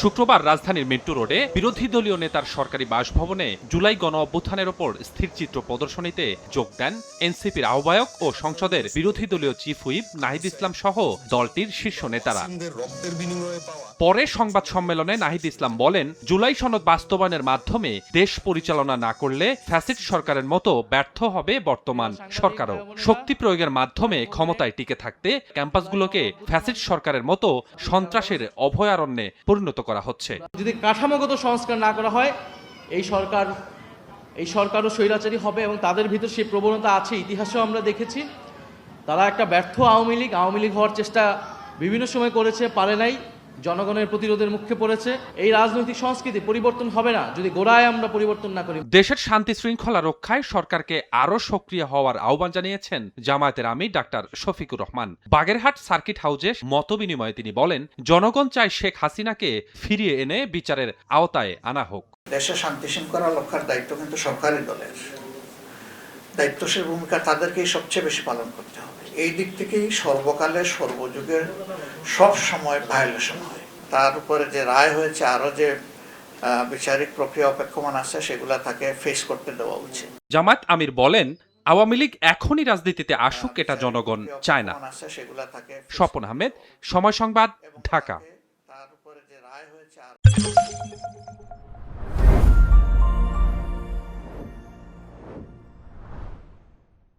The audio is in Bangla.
শুক্রবার রাজধানীর মিন্টু রোডে বিরোধী দলীয় নেতার সরকারি বাসভবনে জুলাই গণ অভ্যুত্থানের ওপর স্থিরচিত্র প্রদর্শনীতে যোগ দেন এনসিপির আহ্বায়ক ও সংসদের বিরোধী দলীয় চিফ হুইপ নাহিদ ইসলাম সহ দলটির শীর্ষ নেতারা। পরে সংবাদ সম্মেলনে নাহিদ ইসলাম বলেন, জুলাই সনদ বাস্তবায়নের মাধ্যমে দেশ পরিচালনা না করলে ফ্যাসিস্ট সরকারের মতো ব্যর্থ হবে বর্তমান সরকারও। শক্তি প্রয়োগের মাধ্যমে ক্ষমতায় টিকে থাকতে ক্যাম্পাসগুলোকে ফ্যাসিস্ট সরকারের মতো সন্ত্রাসের অভয়ারণ্যে পরিণত করা হচ্ছে। যদি কাঠামোগত সংস্কার না করা হয় এই সরকারও স্বৈরাচারী হবে এবং তাদের ভিতর সেই প্রবণতা আছে। ইতিহাসেও আমরা দেখেছি তারা একটা ব্যর্থ আওয়ামী লীগ হওয়ার চেষ্টা বিভিন্ন সময় করেছে, পারে নাই, জনগণের প্রতিরোধের মুখে পড়েছে। এই রাজনৈতিক সংস্কৃতি পরিবর্তন হবে না যদি গোড়ায় আমরা পরিবর্তন না করি। দেশের শান্তি শৃঙ্খলা রক্ষায় সরকারকে আরও সক্রিয় হওয়ার আহ্বান জানিয়েছেন জামায়াতের আমির ডাক্তার শফিকুর রহমান। বাগেরহাট সার্কিট হাউজে মতবিনিময়ে তিনি বলেন, জনগণ চায় শেখ হাসিনাকে ফিরিয়ে এনে বিচারের আওতায় আনা হোক। দেশের শান্তি শৃঙ্খলা রক্ষার দায়িত্ব কিন্তু সরকারি দলের দায়িত্বশীল ভূমিকা, তাদেরকেই সবচেয়ে বেশি পালন করতে হবে। এই দিক থেকেই সর্বকালের সর্বযুগের সব সময় ভায়োলেশন হয়। তার উপরে যে রায় হয়েছে, আরো যে বিচারিক প্রক্রিয়া অপেক্ষমান আছে, সেগুলা তাকে ফেস করতে দেওয়া উচিত। জামায়াত আমির বলেন, আওয়ামী লীগ এখনই রাজনীতিতে আসুক, এটা জনগণ চায় না। স্বপন আহমেদ, সময় সংবাদ, ঢাকা।